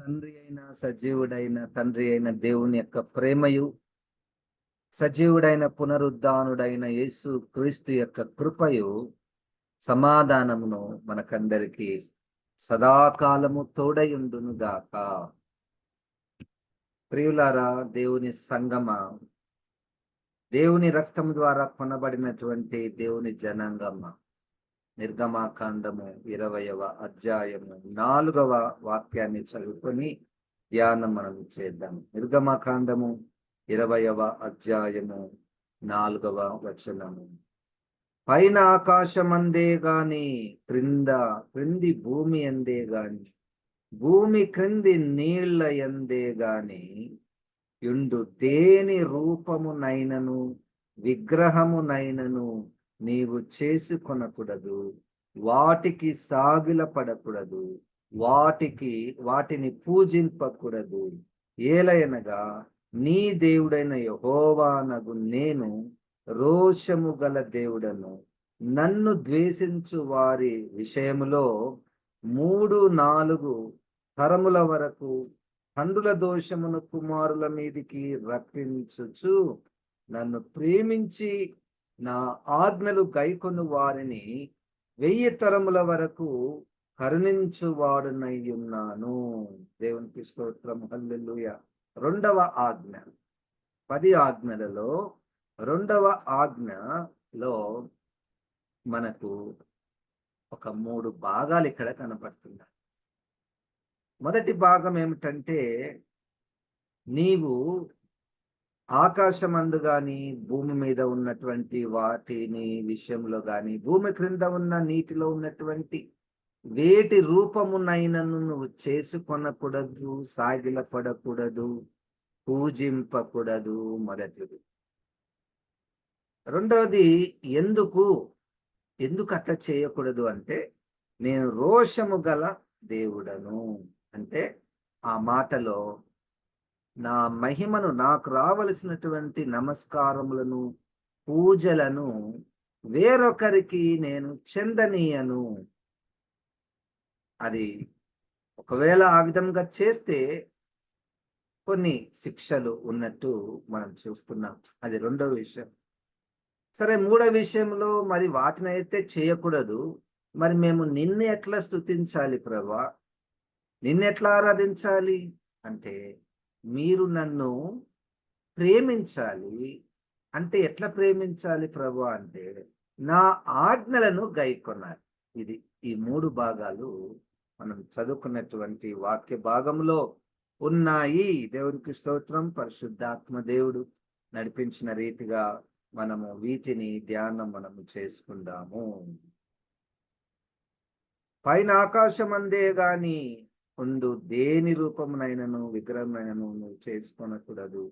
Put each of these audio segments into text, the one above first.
సజీవుడైన తండ్రి అయిన దేవుని యొక్క ప్రేమయు, సజీవుడైన పునరుద్ధానుడైన యేసు క్రీస్తు యొక్క కృపయు, సమాధానమును మనకందరికి సదాకాలము తోడయుండును గాక. ప్రియులారా, దేవుని సంగమ, దేవుని రక్తము ద్వారా కొనబడినటువంటి దేవుని జనాంగమ, నిర్గమాకాండము 20వ అధ్యాయము 4వ వాక్యాన్ని చదువుకొని ధ్యానం మనం చేద్దాం. నిర్గమాకాండము 20వ అధ్యాయము 4వ వచనము. పైన ఆకాశమందే గాని క్రింది భూమి అందే గాని భూమి క్రింది నీళ్ల ఎందే గాని యుండు దేని రూపమునైనను విగ్రహమునైనను నీవు చేసుకొనకూడదు, వాటికి సాగిలపడకూడదు, వాటిని పూజింపకూడదు. ఏలయనగా నీ దేవుడైన యెహోవానగు నేను రోషము గల దేవుడను. నన్ను ద్వేషించు వారి విషయములో 3-4 తరముల వరకు తండ్రుల దోషమును కుమారుల మీదికి రప్పించుచు, నన్ను ప్రేమించి నా ఆజ్ఞలు గైకొను వారిని 1000 తరముల వరకు కరుణించువాడునై ఉన్నాను. దేవునికి స్తోత్రం, హల్లెలూయా. 2వ ఆజ్ఞ, 10 ఆజ్ఞలలో 2వ ఆజ్ఞలో మనకు ఒక 3 భాగాలు ఇక్కడ కనపడుతున్నాయి. మొదటి భాగం ఏమిటంటే, నీవు ఆకాశమందు గాని భూమి మీద ఉన్నటువంటి వాటిని విషయంలో గాని భూమి క్రింద ఉన్న నీటిలో ఉన్నటువంటి వేటి రూపమునైనను నువ్వు చేసుకొనకూడదు, సాగిలపడకూడదు, పూజింపకూడదు. మొదటిది. రెండవది, ఎందుకు అట్లా చేయకూడదు అంటే, నేను రోషము గల దేవుడను. అంటే ఆ మాటలో నా మహిమను, నాకు రావలసినటువంటి నమస్కారములను, పూజలను వేరొకరికి నేను చెందనీయను. అది ఒకవేళ ఆ విధంగా చేస్తే కొన్ని శిక్షలు ఉన్నట్టు మనం చూస్తున్నాం. అది 2వ విషయం. సరే, 3వ విషయంలో మరి వాటినైతే చేయకూడదు. మరి మేము నిన్ను ఎట్లా స్తుతించాలి ప్రభువా, నిన్ను ఎట్లా ఆరాధించాలి అంటే, మీరు నన్ను ప్రేమించాలి. అంటే ఎట్లా ప్రేమించాలి ప్రభువా అంటే, నా ఆజ్ఞలను గైకొనాలి. ఈ 3 భాగాలు మనం చదువుకున్నటువంటి వాక్య భాగంలో ఉన్నాయి. దేవునికి స్తోత్రం. పరిశుద్ధాత్మ దేవుడు నడిపించిన రీతిగా మనము వీటిని ధ్యానం మనము చేసుకుందాము. పైన ఆకాశమందే గాని ఉండు దేని రూపమునైనను విగ్రహమైనను నువ్వు చేసుకొనకూడదు,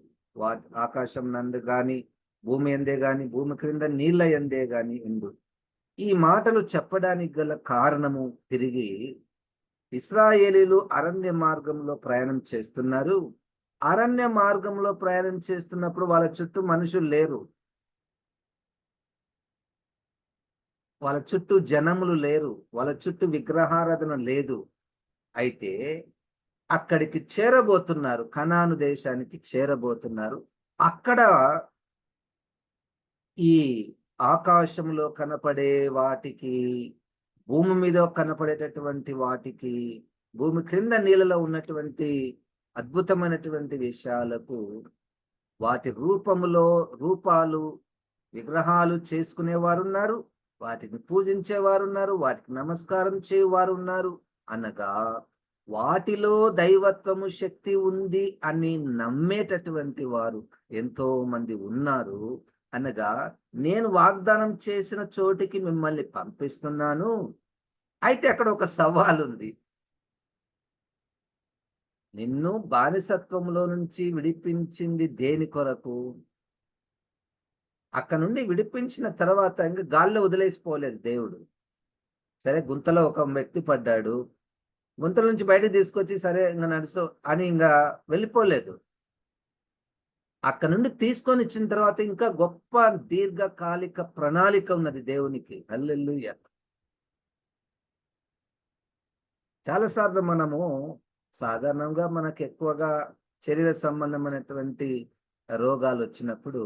ఆకాశం నందు గాని భూమి ఎందే గాని భూమి క్రింద నీళ్ల ఎందే గాని ఉండు. ఈ మాటలు చెప్పడానికి గల కారణము, తిరిగి ఇశ్రాయేలీలు అరణ్య మార్గంలో ప్రయాణం చేస్తున్నారు. అరణ్య మార్గంలో ప్రయాణం చేస్తున్నప్పుడు వాళ్ళ చుట్టూ మనుషులు లేరు, వాళ్ళ చుట్టూ జనములు లేరు, వాళ్ళ చుట్టూ విగ్రహారాధన లేదు. అయితే అక్కడికి చేరబోతున్నారు, కనాను దేశానికి చేరబోతున్నారు. అక్కడ ఈ ఆకాశంలో కనపడే వాటికి, భూమి మీద కనపడేటటువంటి వాటికి, భూమి క్రింద నీళ్ళలో ఉన్నటువంటి అద్భుతమైనటువంటి విషయాలకు, వాటి రూపాలు విగ్రహాలు చేసుకునేవారు ఉన్నారు, వాటిని పూజించేవారు ఉన్నారు, వాటికి నమస్కారం చేయవారు ఉన్నారు. అనగా వాటిలో దైవత్వము, శక్తి ఉంది అని నమ్మేటటువంటి వారు ఎంతో మంది ఉన్నారు. అనగా నేను వాగ్దానం చేసిన చోటికి మిమ్మల్ని పంపిస్తున్నాను. అయితే అక్కడ ఒక సవాల్ ఉంది. నిన్ను బానిసత్వంలో నుంచి విడిపించింది దేని కొరకు? అక్కడ నుండి విడిపించిన తర్వాత ఇంకా గాల్లో వదిలేసిపోలేదు దేవుడు. సరే, గుంతలో ఒక వ్యక్తి పడ్డాడు, గుంతల నుంచి బయటకు తీసుకొచ్చి సరే ఇంకా నడుచు అని ఇంకా వెళ్ళిపోలేదు. అక్కడ నుండి తీసుకొని ఇచ్చిన తర్వాత ఇంకా గొప్ప దీర్ఘకాలిక ప్రణాళిక ఉన్నది దేవునికి. హల్లెలూయా. చాలాసార్లు మనము సాధారణంగా మనకు ఎక్కువగా శరీర సంబంధమైనటువంటి రోగాలు వచ్చినప్పుడు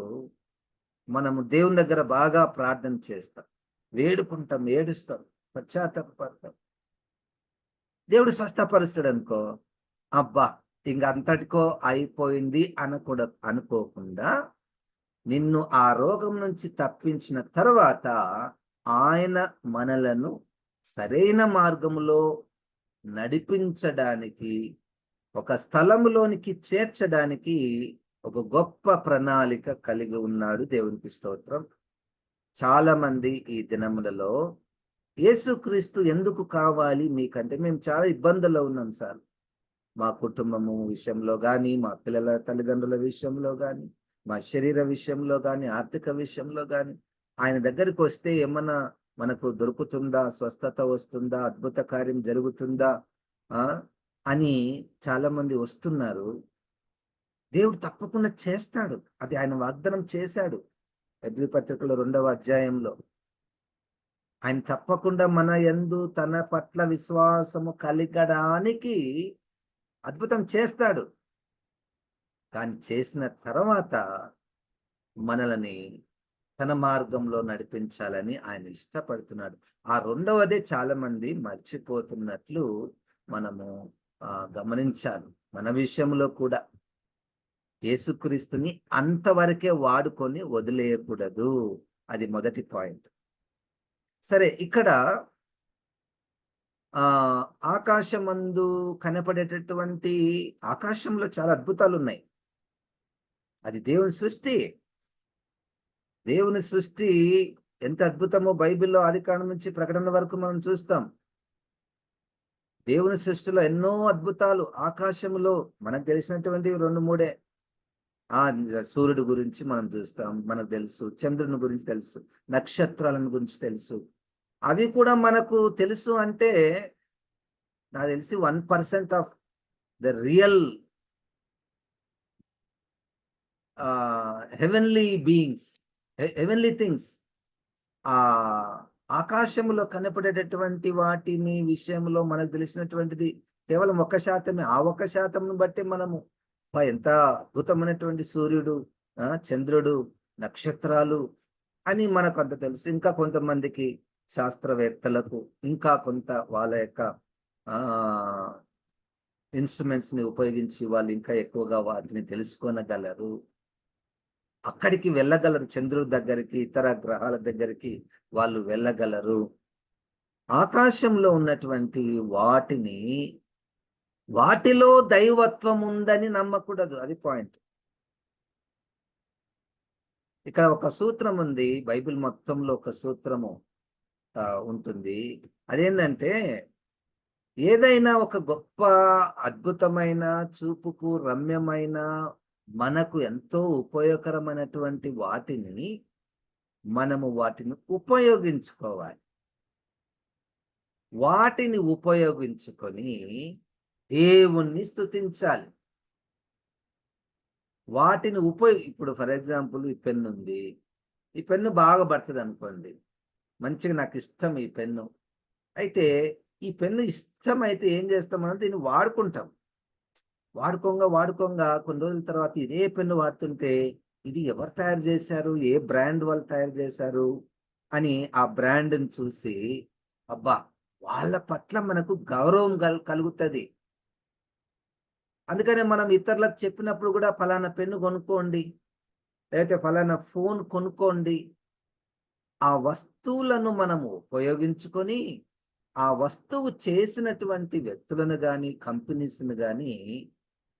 మనము దేవుని దగ్గర బాగా ప్రార్థన చేస్తాం, వేడుకుంటాం, ఏడుస్తాం, పశ్చాత్తాపడతాం. దేవుడు స్వస్థపరుస్తాడు అనుకో, అబ్బా ఇంక అంతటికో అయిపోయింది అనుకోకుండా నిన్ను ఆ రోగం నుంచి తప్పించిన తర్వాత ఆయన మనలను సరైన మార్గములో నడిపించడానికి, ఒక స్థలములోనికి చేర్చడానికి ఒక గొప్ప ప్రణాళిక కలిగి ఉన్నాడు. దేవునికి స్తోత్రం. చాలా మంది ఈ దినములలో యేసుక్రీస్తు ఎందుకు కావాలి మీకంటే, మేము చాలా ఇబ్బందుల్లో ఉన్నాం సార్, మా కుటుంబము విషయంలో గాని, మా పిల్లల తల్లిదండ్రుల విషయంలో గాని, మా శరీర విషయంలో గాని, ఆర్థిక విషయంలో గాని, ఆయన దగ్గరికి వస్తే ఏమన్నా మనకు దొరుకుతుందా, స్వస్థత వస్తుందా, అద్భుత కార్యం జరుగుతుందా ఆ అని చాలా మంది వస్తున్నారు. దేవుడు తప్పకుండా చేస్తాడు. అది ఆయన వాగ్దానం చేశాడు. హెబ్రీ పత్రికలో 2వ అధ్యాయంలో ఆయన తప్పకుండా మన యందు తన పట్ల విశ్వాసము కలిగడానికి అద్భుతం చేస్తాడు. కానీ చేసిన తర్వాత మనల్ని తన మార్గంలో నడిపించాలని ఆయన ఇష్టపడుతున్నాడు. ఆ రెండవదే చాలా మంది మర్చిపోతున్నట్లు మనము గమనించాలి. మన విషయంలో కూడా యేసుక్రీస్తుని అంతవరకే వాడుకొని వదిలేయకూడదు. అది మొదటి పాయింట్. సరే, ఇక్కడ ఆకాశమందు కనపడేటటువంటి ఆకాశంలో చాలా అద్భుతాలు ఉన్నాయి. అది దేవుని సృష్టి. దేవుని సృష్టి ఎంత అద్భుతమో బైబిల్లో ఆదికాండం నుంచి ప్రకటన వరకు మనం చూస్తాం. దేవుని సృష్టిలో ఎన్నో అద్భుతాలు ఆకాశంలో మనకు తెలిసినటువంటి 2-3. సూర్యుడి గురించి మనం చూస్తాం, మనకు తెలుసు. చంద్రుని గురించి తెలుసు, నక్షత్రాలను గురించి తెలుసు. అవి కూడా మనకు తెలుసు అంటే నాకు తెలిసి 1% of the real heavenly beings, heavenly things, ఆ ఆకాశంలో కనపడేటటువంటి వాటిని విషయంలో మనకు తెలిసినటువంటిది కేవలం 1%. ఆ 1% బట్టి మనము ఎంత అద్భుతమైనటువంటి సూర్యుడు, చంద్రుడు, నక్షత్రాలు అని మనకు అంత తెలుసు. ఇంకా కొంతమందికి శాస్త్రవేత్తలకు ఇంకా కొంత వాళ్ళ యొక్క ఇన్స్ట్రుమెంట్స్ ని ఉపయోగించి వాళ్ళు ఇంకా ఎక్కువగా వాటిని తెలుసుకోనగలరు, అక్కడికి వెళ్ళగలరు. చంద్రుడి దగ్గరికి, ఇతర గ్రహాల దగ్గరికి వాళ్ళు వెళ్ళగలరు. ఆకాశంలో ఉన్నటువంటి వాటిలో దైవత్వం ఉందని నమ్మకూడదు. అది పాయింట్. ఇక్కడ ఒక సూత్రం ఉంది, బైబిల్ మొత్తంలో ఒక సూత్రము ఉంటుంది. అదేంటంటే, ఏదైనా ఒక గొప్ప అద్భుతమైన, చూపుకు రమ్యమైన, మనకు ఎంతో ఉపయోగకరమైనటువంటి వాటిని వాటిని ఉపయోగించుకోవాలి. వాటిని ఉపయోగించుకొని దేవుణ్ణి స్తుతించాలి. వాటిని ఇప్పుడు ఫర్ ఎగ్జాంపుల్ ఈ పెన్ను ఉంది. ఈ పెన్ను బాగా పడుతుంది అనుకోండి, మంచిగా నాకు ఇష్టం ఈ పెన్ను. అయితే ఈ పెన్ను ఇష్టం అయితే ఏం చేస్తామంటే దీన్ని వాడుకుంటాం. వాడుకోంగా కొన్ని రోజుల తర్వాత ఇదే పెన్ను వాడుతుంటే, ఇది ఎవరు తయారు చేశారు, ఏ బ్రాండ్ వాళ్ళు తయారు చేశారు అని ఆ బ్రాండ్ని చూసి అబ్బా వాళ్ళ పట్ల మనకు గౌరవం కలుగుతుంది. అందుకనే మనం ఇతరులకు చెప్పినప్పుడు కూడా ఫలానా పెన్ను కొనుక్కోండి, లేకపోతే ఫలానా ఫోన్ కొనుక్కోండి. ఆ వస్తువులను మనము ఉపయోగించుకొని ఆ వస్తువు చేసినటువంటి వ్యక్తులను కానీ, కంపెనీస్ని కానీ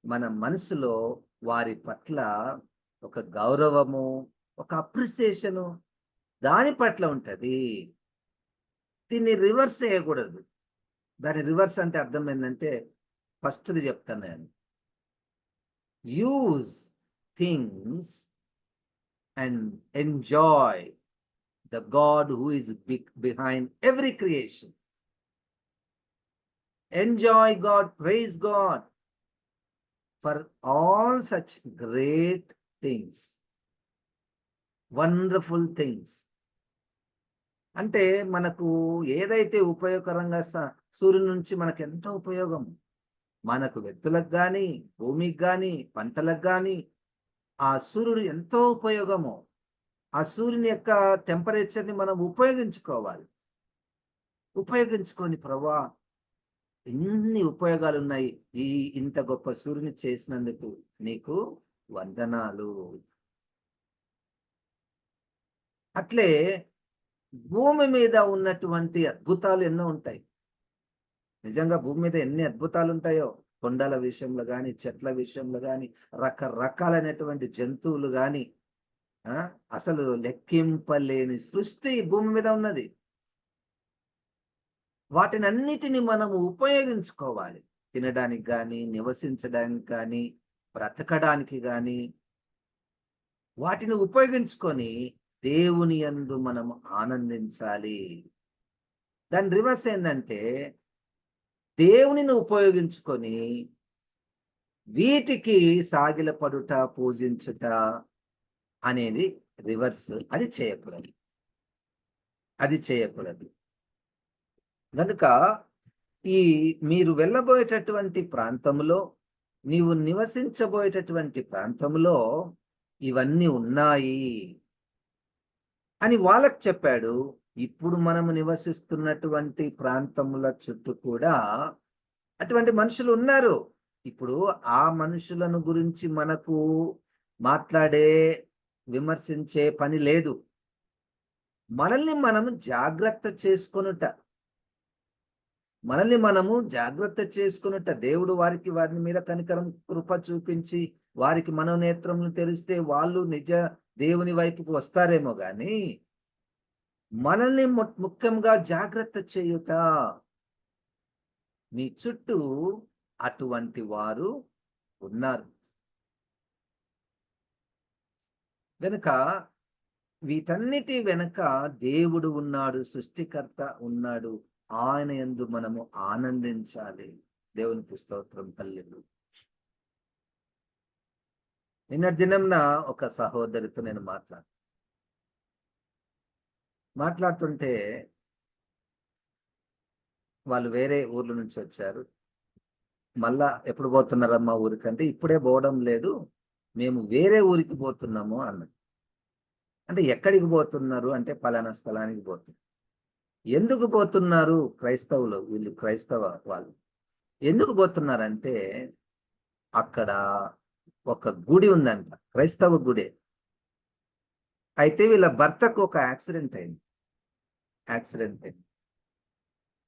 మన మనసులో వారి పట్ల ఒక గౌరవము, ఒక అప్రిసియేషను దాని పట్ల ఉంటుంది. దీన్ని రివర్స్ చేయకూడదు. దాని రివర్స్ అంటే అర్థం ఏంటంటే, ఫస్ట్ది చెప్తాను నేను. Use things and enjoy the God who is behind every creation. Enjoy God, praise God for all such great things, wonderful things. అంటే మనకు ఏదైతే ఉపయోగకరంగా సూర్యుని నుంచి మనకు ఎంతో ఉపయోగం. మనకు వ్యక్తులకు కానీ, భూమికి కానీ, పంటలకు కానీ ఆ సూర్యుడు ఎంతో ఉపయోగము. ఆ సూర్యుని యొక్క టెంపరేచర్ని మనం ఉపయోగించుకోవాలి. ఉపయోగించుకొని ప్రభా ఎన్ని ఉపయోగాలు ఉన్నాయి. ఇంత గొప్ప సూర్యుని చేసినందుకు నీకు వందనాలు. అట్లే భూమి మీద ఉన్నటువంటి అద్భుతాలు ఎన్నో ఉంటాయి. నిజంగా భూమి మీద ఎన్ని అద్భుతాలు ఉంటాయో, కొండల విషయంలో కానీ, చెట్ల విషయంలో కానీ, రకరకాలైనటువంటి జంతువులు కానీ, అసలు లెక్కింపలేని సృష్టి భూమి మీద ఉన్నది. వాటినన్నిటిని మనము ఉపయోగించుకోవాలి. తినడానికి కానీ, నివసించడానికి కానీ, బ్రతకడానికి కానీ, వాటిని ఉపయోగించుకొని దేవుని యందు మనం ఆనందించాలి. దాని రివర్స్ ఏంటంటే, దేవునిని ఉపయోగించుకొని వీటికి సాగిలపడుట, పూజించుట అనేది రివర్స్. అది చేయకూడదు. అది చేయకూడదు. కనుక ఈ మీరు వెళ్ళబోయేటటువంటి ప్రాంతంలో, నీవు నివసించబోయేటటువంటి ప్రాంతంలో ఇవన్నీ ఉన్నాయి అని వాళ్ళకు చెప్పాడు. ఇప్పుడు మనము నివసిస్తున్నటువంటి ప్రాంతముల చుట్టూ కూడా అటువంటి మనుషులు ఉన్నారు. ఇప్పుడు ఆ మనుషులను గురించి మనకు మాట్లాడే, విమర్శించే పని లేదు. మనల్ని మనము జాగ్రత్త చేసుకొనుట, దేవుడు వారి మీద కనికరం, కృప చూపించి వారికి మనోనేత్రములు తెరిస్తే వాళ్ళు నిజ దేవుని వైపుకు వస్తారేమో గాని, మనల్ని ముఖ్యంగా జాగ్రత్త చేయుట. మీ చుట్టూ అటువంటి వారు ఉన్నారు. గనుక వీటన్నిటి వెనక దేవుడు ఉన్నాడు, సృష్టికర్త ఉన్నాడు. ఆయన యందు మనము ఆనందించాలి. దేవునికి స్తోత్రం. తల్లిలు, నిన్నటి దినంన ఒక సహోదరితో నేను మాట్లాడుతుంటే వాళ్ళు వేరే ఊర్ల నుంచి వచ్చారు. మళ్ళా ఎప్పుడు పోతున్నారమ్మా ఊరికంటే, ఇప్పుడే పోవడం లేదు, మేము వేరే ఊరికి పోతున్నాము అన్నది. అంటే ఎక్కడికి పోతున్నారు అంటే, పలానా స్థలానికి పోతున్నారు. ఎందుకు పోతున్నారు? క్రైస్తవులు, వీళ్ళు క్రైస్తవ వాళ్ళు ఎందుకు పోతున్నారంటే, అక్కడ ఒక గుడి ఉందంట, క్రైస్తవ గుడే. అయితే వీళ్ళ భర్తకు ఒక యాక్సిడెంట్ అయింది.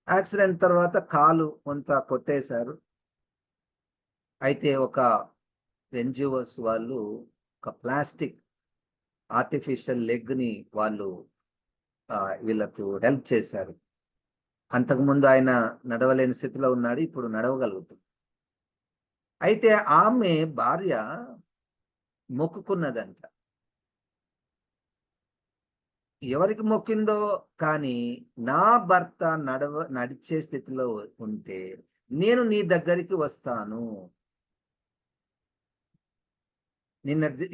యాక్సిడెంట్ తర్వాత కాలు కొంత కొట్టేశారు. అయితే ఒక ఎన్జిఓస్ వాళ్ళు ఒక ప్లాస్టిక్ ఆర్టిఫిషియల్ లెగ్ ని వాళ్ళు వీళ్ళకు హెల్ప్ చేశారు. అంతకుముందు ఆయన నడవలేని స్థితిలో ఉన్నాడు, ఇప్పుడు నడవగలుగుతుంది. అయితే ఆమె భార్య మొక్కుకున్నదంట. ఎవరికి మొక్కిందో కానీ, నా భర్త నడిచే స్థితిలో ఉంటే నేను నీ దగ్గరికి వస్తాను.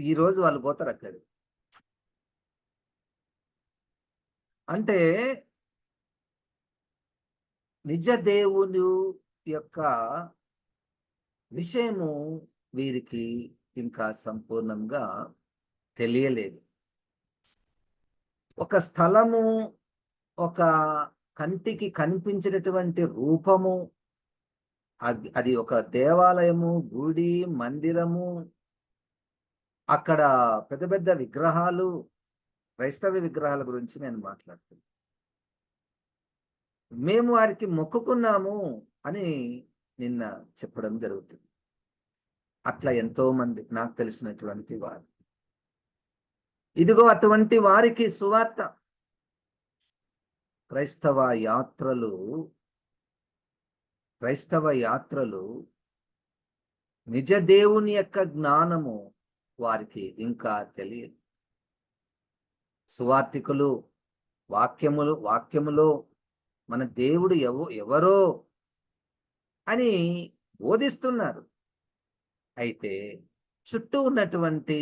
ఈ రోజు వాళ్ళు పోతారు అక్కడ. అంటే నిజ దేవుని యొక్క విషయము వీరికి ఇంకా సంపూర్ణంగా తెలియలేదు. ఒక స్థలము, ఒక కంటికి కనిపించినటువంటి రూపము, అది ఒక దేవాలయము, గుడి, మందిరము, అక్కడ పెద్ద పెద్ద విగ్రహాలు, క్రైస్తవ విగ్రహాల గురించి నేను మాట్లాడుతున్నాను. మేము వారికి మొక్కుకున్నాము అని నిన్న చెప్పడం జరుగుతుంది. అట్లా ఎంతో మంది నాకు తెలిసినటువంటి వారు, ఇదిగో అటువంటి వారికి సువార్త. క్రైస్తవ యాత్రలు నిజ దేవుని యొక్క జ్ఞానము వారికి ఇంకా తెలియదు. సువార్తికులు వాక్యములో మన దేవుడు ఎవరో అని బోధిస్తున్నారు. అయితే చుట్టూ ఉన్నటువంటి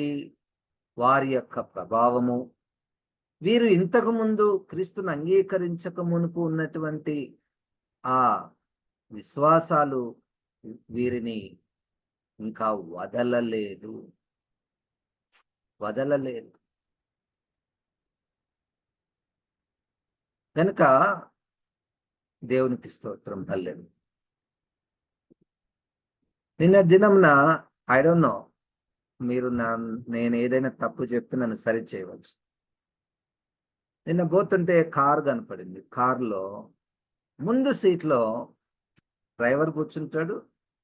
వారి యొక్క ప్రభావము, వీరు ఇంతకు ముందు క్రీస్తును అంగీకరించక మునుపు ఉన్నటువంటి ఆ విశ్వాసాలు, వీరిని ఇంకా వదలలేదు. కనుక దేవునికి స్తోత్రం. హల్లెలూయా. నిన్న దినంన ఐ డోంట్ నో, మీరు నేను ఏదైనా తప్పు చెప్తే నన్ను సరి చేయవచ్చు. నిన్న పోతుంటే కారు కనపడింది. కారులో ముందు సీట్లో డ్రైవర్ కూర్చుంటాడు,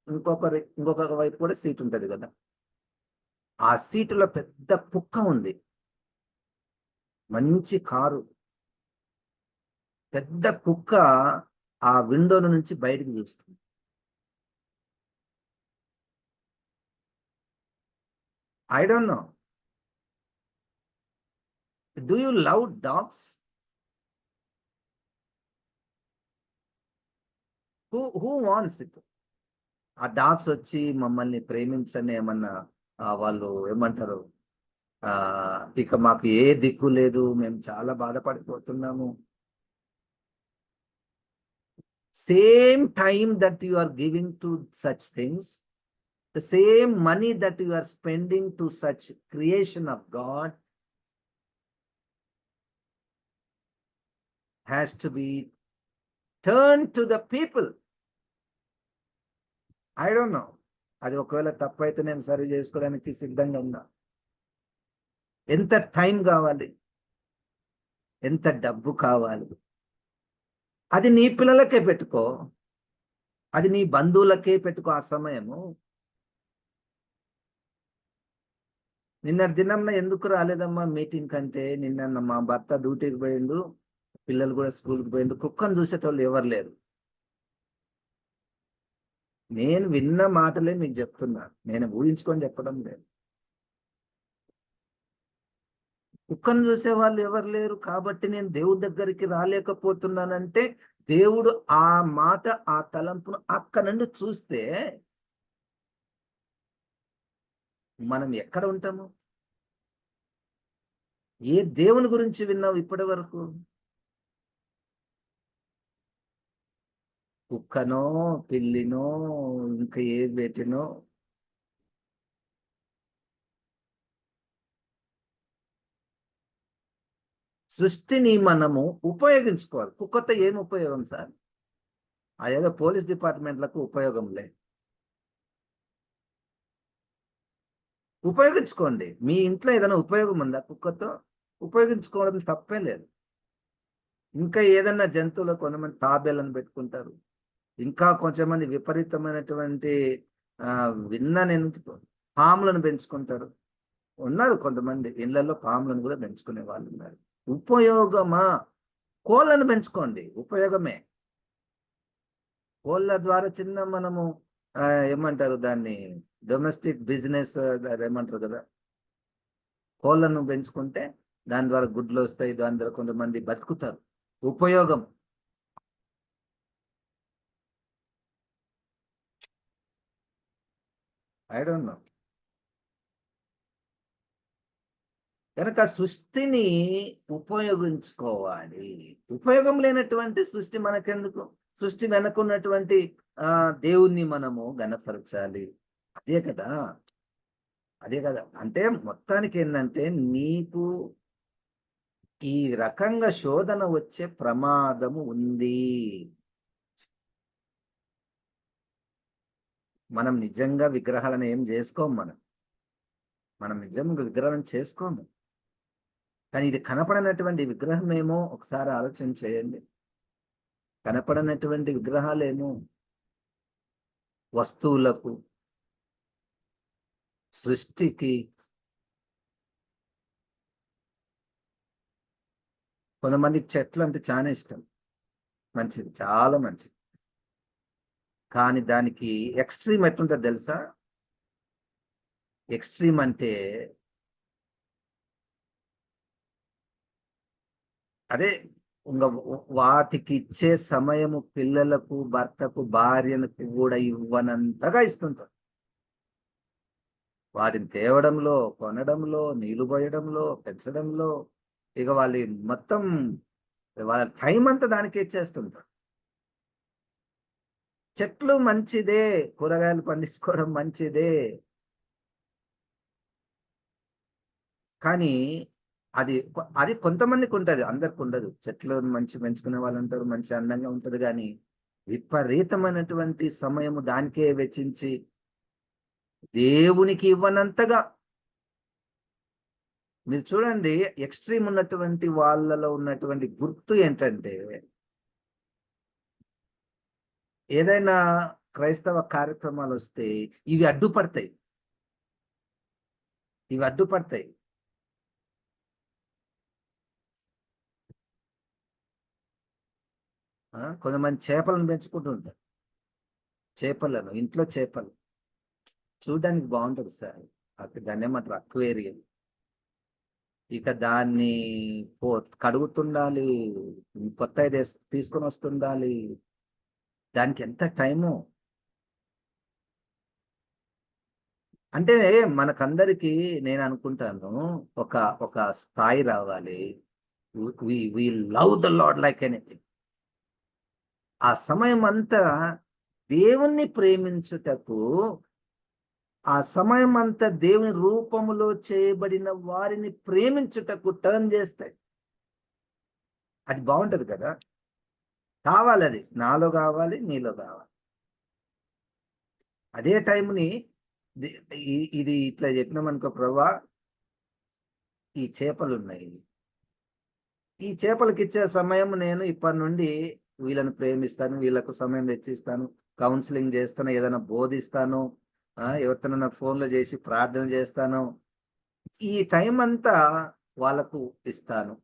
ఇంకొక వైపు కూడా సీట్ ఉంటది కదా. ఆ సీటులో పెద్ద కుక్క ఉంది. మంచి కారు, పెద్ద కుక్క ఆ విండోల నుంచి బయటికి చూస్తుంది. I don't know, do you love dogs? Who wants it? ఆ డాగ్స్ వచ్చి మమ్మల్ని ప్రేమించని ఏమన్నా వాళ్ళు ఏమంటారు, ఇక మాకు ఏ దిక్కు లేదు, మేము చాలా బాధపడిపోతున్నాము. Same time that you are giving to such things, the same money that you are spending to such creation of God has to be turned to the people. I don't know, అది ఒకవేళ తప్పైతే నేను సరి చేసుకోవడానికి సిద్ధంగా ఉన్నా. ఎంత time కావాలి, ఎంత డబ్బు కావాలి, అది నీ పిల్లలకే పెట్టుకో, అది నీ బంధువులకే పెట్టుకో ఆ సమయము. నిన్న దినం ఎందుకు రాలేదమ్మా మీటింగ్ కంటే? నిన్న మా భర్త డ్యూటీకి పోయిండు, పిల్లలు కూడా స్కూల్కి పోయిండు, కుక్కను చూసేటోళ్ళు ఎవరు లేరు. నేను విన్న మాటలే మీకు చెప్తున్నా, నేను ఊహించుకొని చెప్పడం లేదు. కుక్కను చూసే వాళ్ళు ఎవరు లేరు కాబట్టి నేను దేవుడి దగ్గరికి రాలేకపోతున్నానంటే, దేవుడు ఆ మాట, ఆ తలంపును అక్కడ నుండి చూస్తే మనం ఎక్కడ ఉంటాము? ఏ దేవుని గురించి విన్నావు ఇప్పటి వరకు? కుక్కనో, పిల్లినో, ఇంకా ఏ వేటినో. సృష్టిని మనము ఉపయోగించుకోవాలి. కుక్కతో ఏం ఉపయోగం సార్? అదేదో పోలీస్ డిపార్ట్మెంట్లకు ఉపయోగం లేదు. ఉపయోగించుకోండి. మీ ఇంట్లో ఏదైనా ఉపయోగం ఉందా కుక్కతో? ఉపయోగించుకోవడం తప్పే లేదు. ఇంకా ఏదన్నా జంతువులు కొంతమంది తాబేలను పెట్టుకుంటారు. ఇంకా కొంచెం మంది విపరీతమైనటువంటి విన్నా నేను పాములను పెంచుకుంటారు. ఉన్నారు కొంతమంది ఇళ్లలో పాములను కూడా పెంచుకునే వాళ్ళు ఉన్నారు. ఉపయోగమా? కోళ్ళను పెంచుకోండి, ఉపయోగమే. కోళ్ళ ద్వారా చిన్న మనము ఏమంటారు దాన్ని, డొమెస్టిక్ బిజినెస్ ఏమంటారు కదా. కోళ్ళను పెంచుకుంటే దాని ద్వారా గుడ్లు వస్తాయి, దాని ద్వారా కొంతమంది బతుకుతారు. ఉపయోగం. I don't know. కనుక సృష్టిని ఉపయోగించుకోవాలి. ఉపయోగం లేనటువంటి సృష్టి మనకెందుకు? సృష్టి వెనకున్నటువంటి దేవుణ్ణి మనము గణపరచాలి. అదే కదా, అదే కదా. అంటే మొత్తానికి ఏంటంటే, నీకు ఈ రకంగా శోధన వచ్చే ప్రమాదము ఉంది. మనం నిజంగా విగ్రహాలను ఏం చేసుకోము. మనం నిజంగా విగ్రహం చేసుకోము. కానీ ఇది కనపడనటువంటి విగ్రహమేమో ఒకసారి ఆలోచన చేయండి. కనపడనటువంటి విగ్రహాలేమో వస్తువులకు, సృష్టికి. కొంతమందికి చెట్లు అంటే చాలా ఇష్టం, మంచిది, చాలా మంచిది. కానీ దానికి ఎక్స్ట్రీమ్ ఎట్లుంటుంది తెలుసా? ఎక్స్ట్రీమ్ అంటే అదే వాటికి ఇచ్చే సమయము పిల్లలకు, భర్తకు, భార్యలకు కూడా ఇవ్వనంతగా ఇస్తుంటారు. వాటిని తేవడంలో, కొనడంలో, నీళ్లు పోయడంలో, పెంచడంలో, ఇక వాళ్ళ మొత్తం వాళ్ళ టైం అంతా దానికే ఇచ్చేస్తుంటారు. చెట్లు మంచిదే, కూరగాయలు పండించుకోవడం మంచిదే. కానీ అది కొంతమందికి ఉంటది, అందరికి ఉండదు. చెట్లు పెంచుకునే వాళ్ళు ఉంటారు, మంచి అందంగా ఉంటది. కానీ విపరీతమైనటువంటి సమయము దానికే వెచ్చించి దేవునికి ఇవ్వనంతగా మీరు చూడండి. ఎక్స్ట్రీమ్ ఉన్నటువంటి వాళ్ళలో ఉన్నటువంటి గుర్తు ఏంటంటే, ఏదైనా క్రైస్తవ కార్యక్రమాలు వస్తే ఇవి అడ్డుపడతాయి, ఇవి అడ్డుపడతాయి. కొంతమంది చేపలను పెంచుకుంటూ ఉంటారు. చేపలను, ఇంట్లో చేపలు చూడడానికి బాగుంటది సార్. అక్కడ దాన్ని ఏమంటారు, అక్వేరియం. ఇక దాన్ని పో కడుగుతుండాలి, కొత్తది తీసుకొని వస్తుండాలి. దానికి ఎంత టైము. అంటే మనకందరికి నేను అనుకుంటాను, ఒక ఒక స్థాయి రావాలి. We love the lord like anything. ఆ సమయం అంతా దేవుణ్ణి ప్రేమించుటకు, ఆ సమయం అంతా దేవుని రూపములో చేయబడిన వారిని ప్రేమించుటకు టర్న్ చేస్తాయి. అది బాగుంటది కదా. కావాలి, అది నాలో కావాలి, నీలో కావాలి. అదే టైంని ఇది ఇట్లా చెప్పినామనుకో, ప్రభా ఈ చేపలు ఉన్నాయి, ఈ చేపలకి ఇచ్చే సమయం నేను ఇప్పటి నుండి వీళ్ళని ప్రేమిస్తాను, వీళ్ళకు సమయం వెచ్చిస్తాను, కౌన్సిలింగ్ చేస్తాను, ఏదైనా బోధిస్తాను, ఎవరితోనైనా ఫోన్లో చేసి ప్రార్థన చేస్తాను. ఈ టైం అంతా వాళ్ళకు ఇస్తాను.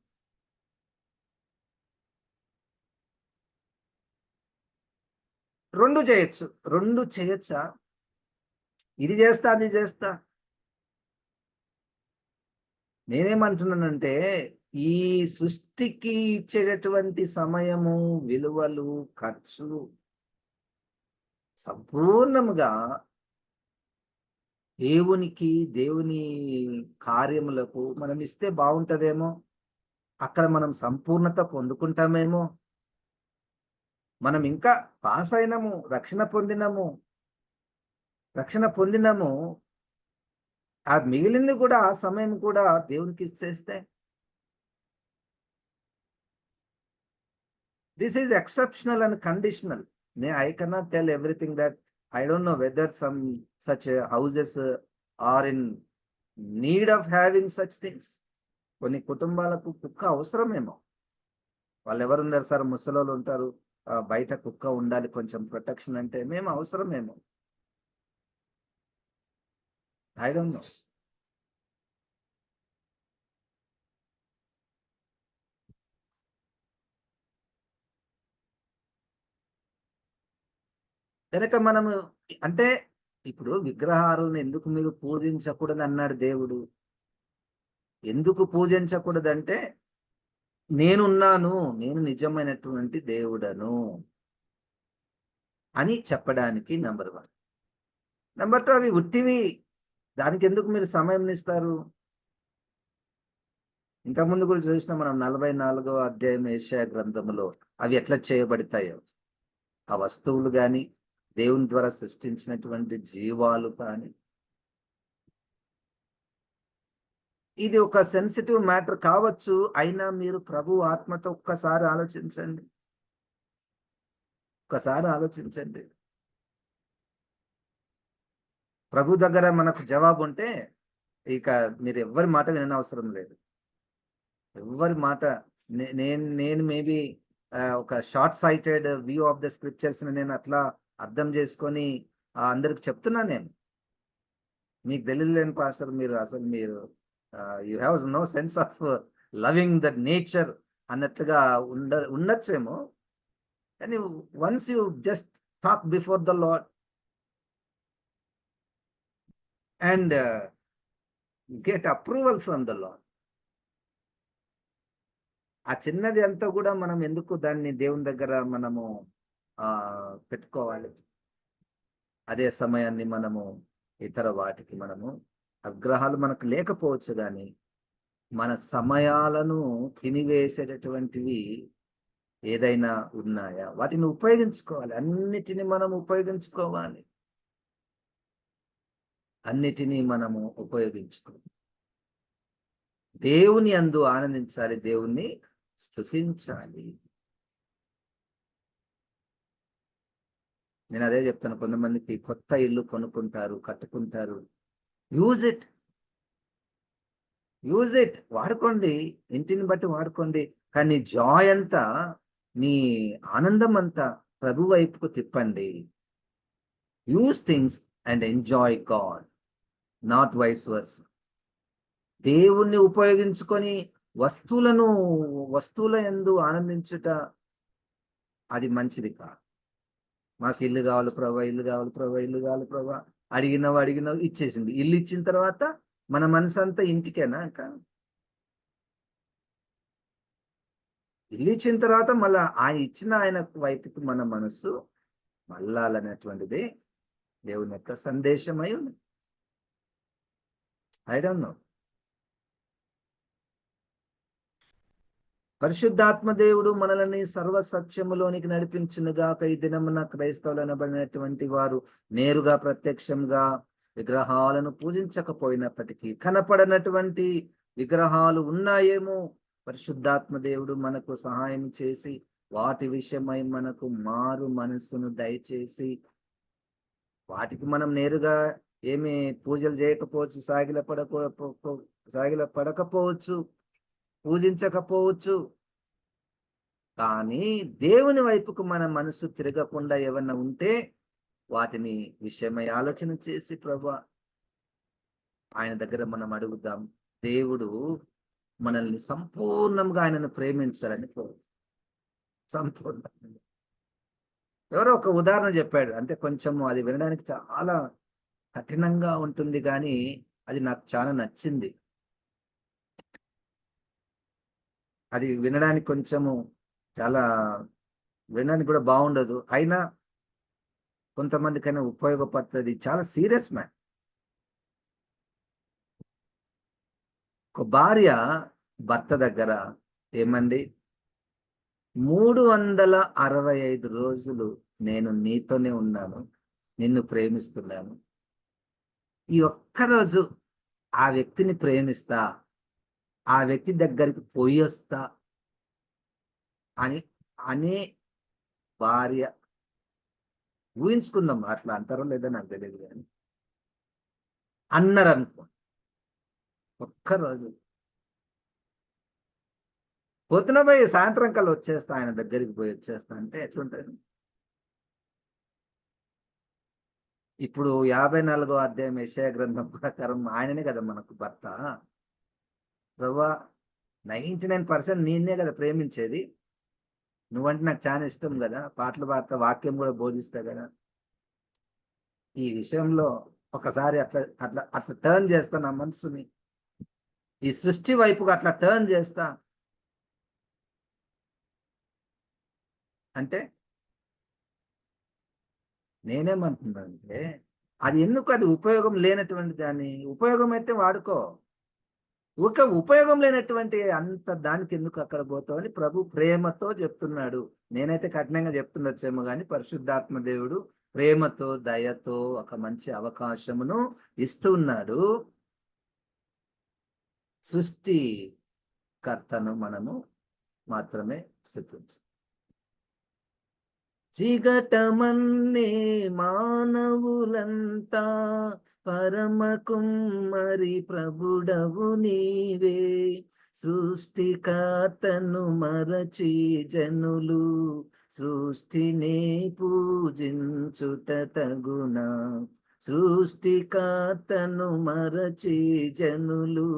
రెండు చేయొచ్చు, రెండు చేయొచ్చా? ఇది చేస్తా, అది చేస్తా. నేనేమంటున్నానంటే, ఈ సృష్టికి ఇచ్చేటటువంటి సమయము, విలువలు, ఖర్చు సంపూర్ణముగా దేవుని కార్యములకు మనం ఇస్తే బాగుంటదేమో. అక్కడ మనం సంపూర్ణత పొందుకుంటామేమో. మనం ఇంకా పాస్ అయినము, రక్షణ పొందినము. ఆ మిగిలింది కూడా, ఆ సమయం కూడా దేవునికి ఇచ్చేస్తే, this is exceptional and conditional. I cannot tell everything that I don't know whether some such houses are in need of having such things. కొన్ని కుటుంబాలకు కుక్క అవసరమేమో. వాళ్ళు ఎవరున్నారు సార్, ముసలోళ్ళు ఉంటారు, బయట కుక్క ఉండాలి కొంచెం ప్రొటెక్షన్ అంటే, మేము అవసరమేమో. I don't know. కనుక మనము అంటే, ఇప్పుడు విగ్రహాలను ఎందుకు మీరు పూజించకూడదు అన్నాడు దేవుడు. ఎందుకు పూజించకూడదంటే, నేనున్నాను, నేను నిజమైనటువంటి దేవుడను అని చెప్పడానికి నంబర్ 1. నంబర్ 2, అవి ఉట్టివి, దానికి ఎందుకు మీరు సమయం ఇస్తారు? ఇంతకుముందు కూడా చూసిన మనం 44వ అధ్యాయం యెషయా గ్రంథములో అవి ఎట్లా చేయబడతాయో, ఆ వస్తువులు కానీ, దేవుని ద్వారా సృష్టించినటువంటి జీవాలు కానీ. ఇది ఒక సెన్సిటివ్ మ్యాటర్ కావచ్చు, అయినా మీరు ప్రభు ఆత్మతో ఒక్కసారి ఆలోచించండి, ప్రభు దగ్గర మనకు జవాబు ఉంటే ఇక మీరు ఎవ్వరి మాట విననవసరం లేదు. ఎవ్వరి మాట, నేను మేబీ ఒక short sighted view of the scriptures నేను అట్లా అర్థం చేసుకొని అందరికి చెప్తున్నాను. నేను మీకు తెలియలేని పాస్టర్, మీరు you have no sense of loving the nature అన్నట్లుగా ఉండొచ్చేమో. కానీ once you just talk before the lord and get approval from the lord, ఆ చిన్నది అంతా కూడా మనం ఎందుకు దాన్ని దేవుని దగ్గర మనము పెట్టుకోవాలి? అదే సమయాన్ని మనము ఇతర వాటికి మనము, ఆగ్రహాలు మనకు లేకపోవచ్చు, కానీ మన సమయాలను తినివేసేటటువంటివి ఏదైనా ఉన్నాయా? వాటిని ఉపయోగించుకోవాలి. అన్నిటిని మనం ఉపయోగించుకోవాలి. అన్నిటినీ మనము ఉపయోగించుకోవాలి. దేవుని యందు ఆనందించాలి, దేవుణ్ణి స్తుతించాలి. నేను అదే చెప్తాను. కొంతమందికి కొత్త ఇల్లు కొనుక్కుంటారు, కట్టుకుంటారు. యూజ్ ఇట్, వాడుకోండి, ఇంటిని బట్టి వాడుకోండి. కానీ జాయ్ అంతా, నీ ఆనందం అంతా ప్రభు వైపుకు తిప్పండి. Use things and enjoy God, not vice versa. దేవుణ్ణి ఉపయోగించుకొని వస్తువుల యందు ఆనందించుట అది మంచిది కాదు. మాకు ఇల్లు కావాలి ప్రభా, ఇల్లు కావాలి ప్రభా, ఇల్లు కావాలి ప్రభా, అడిగినవి ఇచ్చేసింది. ఇల్లు ఇచ్చిన తర్వాత మన మనసు అంతా ఇంటికేనా? ఇంకా ఇల్లు ఇచ్చిన తర్వాత మళ్ళా ఆయన వైపుకి మన మనస్సు మళ్ళాలనేటువంటిది దేవుని యొక్క సందేశమై ఉంది. I don't know. పరిశుద్ధాత్మ దేవుడు మనల్ని సర్వ సత్యములోనికి నడిపించునుగాక. ఈ దినమున క్రైస్తవులు అనబడినటువంటి వారు నేరుగా ప్రత్యక్షంగా విగ్రహాలను పూజించకపోయినప్పటికీ, కనపడనటువంటి విగ్రహాలు ఉన్నాయేమో, పరిశుద్ధాత్మ దేవుడు మనకు సహాయం చేసి వాటి విషయమై మనకు మారు మనస్సును దయచేసి, వాటికి మనం నేరుగా ఏమి పూజలు చేయకపోవచ్చు, సాగిల పడకపోవచ్చు, పూజించకపోవచ్చు. కానీ దేవుని వైపుకు మన మనసు తిరగకుండా ఏమన్నా ఉంటే వాటిని విషయమై ఆలోచన చేసి ప్రభువా ఆయన దగ్గర మనం అడుగుదాం. దేవుడు మనల్ని సంపూర్ణంగా ఆయనను ప్రేమించాలని సంపూర్ణంగా. ఎవరో ఒక ఉదాహరణ చెప్పాడు, అంటే కొంచెము అది వినడానికి చాలా కఠినంగా ఉంటుంది, కానీ అది నాకు చాలా నచ్చింది. అది వినడానికి కొంచెము చాలా వినడానికి కూడా బాగుండదు, అయినా కొంతమందికైనా ఉపయోగపడుతుంది. చాలా సీరియస్ మ్యాన్. ఒక భార్య భర్త దగ్గర, ఏమండి 365 రోజులు నేను నీతోనే ఉన్నాను, నిన్ను ప్రేమిస్తున్నాను, ఈ ఒక్కరోజు ఆ వ్యక్తిని ప్రేమిస్తా, ఆ వ్యక్తి దగ్గరికి పోయి వస్తా అని అనే భార్య, ఊహించుకుందాం, అట్లా అంటారో లేదో నాకు తెలియదు, కానీ అన్నారు అనుకో, ఒక్కరోజు పొద్దున పోయి సాయంత్రం కల్లా వచ్చేస్తా, ఆయన దగ్గరికి పోయి వచ్చేస్తా అంటే ఎట్లుంటది? ఇప్పుడు 54వ అధ్యాయం యెషయా గ్రంథం ప్రకారం ఆయననే కదా మనకు భర్త. ప్రభువా 99% నిన్నే కదా ప్రేమించేది, నువ్వంటే నాకు చాలా ఇష్టం కదా, పాటలు పాడతా, వాక్యం కూడా బోధిస్తా కదా, ఈ విషయంలో ఒకసారి అట్లా అట్లా అట్లా టర్న్ చేస్తా నా మనసుని, ఈ సృష్టి వైపుగా అట్లా టర్న్ చేస్తా అంటే నేనేమంటున్నానంటే, అది ఎందుకు, అది ఉపయోగం లేనటువంటి దాన్ని, ఉపయోగం అయితే వాడుకో, ఉపయోగం లేనటువంటి అంత దానికి ఎందుకు అక్కడ పోతావు అని ప్రభు ప్రేమతో చెప్తున్నాడు. నేనైతే కఠినంగా చెప్తుండొచ్చేమో కానీ పరిశుద్ధాత్మ దేవుడు ప్రేమతో దయతో ఒక మంచి అవకాశమును ఇస్తున్నాడు. సృష్టి కర్తను మనము మాత్రమే స్తుతించు. చిగటమన్నే మానవులంతా పరమ కుమ్మరి ప్రభుడవు నీవే, సృష్టికర్తను మరచి జనులు సృష్టినే పూజించుట తగునా, సృష్టికర్తను మరచి జనులు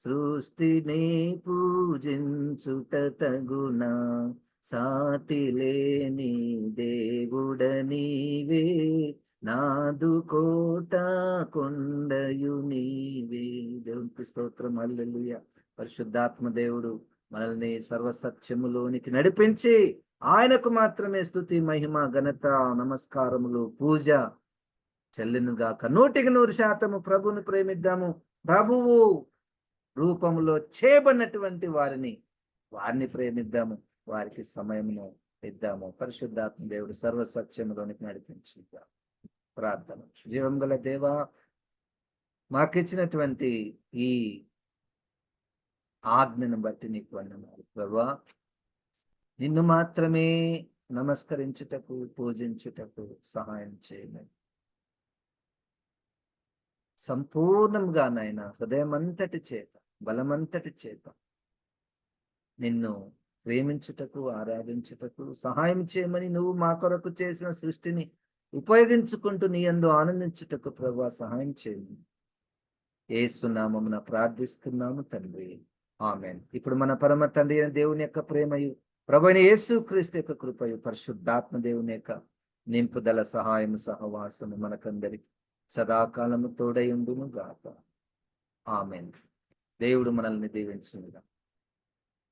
సృష్టినే పూజించుట తగునా, సాటి లేని దేవుడ నీవే, నాదు కోట కొండయు నీవే. దేవునికి స్తోత్రం, హల్లెలూయా. పరిశుద్ధాత్మ దేవుడు మనల్ని సర్వసత్యములోనికి నడిపించి ఆయనకు మాత్రమే స్తుతి మహిమ ఘనత నమస్కారములు పూజ చెల్లినుగాక. 100% ప్రభువుని ప్రేమిద్దాము. ప్రభువు రూపంలో చేయబడినటువంటి వారిని ప్రేమిద్దాము. వారికి సమయమును ఇద్దాము. పరిశుద్ధాత్మ దేవుడు సర్వసత్యములోనికి నడిపించుద్దాం. ప్రార్థన. జీవం గల దేవా, మాకిచ్చినటువంటి ఈ ఆజ్ఞను బట్టి నీకు వందనాలు ప్రభువా. నిన్ను మాత్రమే నమస్కరించుటకు, పూజించుటకు సహాయం చేయమని సంపూర్ణంగా నాయన హృదయమంతటి చేత, బలమంతటి చేత నిన్ను ప్రేమించుటకు, ఆరాధించుటకు సహాయం చేయమని నువ్వు మా కొరకు చేసిన సృష్టిని ఉపయోగించుకుంటూ నీ యందు ఆనందించుటకు ప్రభువా సహాయం చేయమని యేసు నామమున ప్రార్థిస్తున్నాము తండ్రి. ఆమేన్. ఇప్పుడు మన పరమ తండ్రి అయిన దేవుని యొక్క ప్రేమయు, ప్రభువైన యేసు క్రీస్తు యొక్క కృపయు, పరిశుద్ధాత్మ దేవుని యొక్క నింపుదల, సహాయము, సహవాసము మనకందరికి సదాకాలము తోడై ఉండును గాక. ఆమేన్. దేవుడు మనల్ని దీవించునుగా.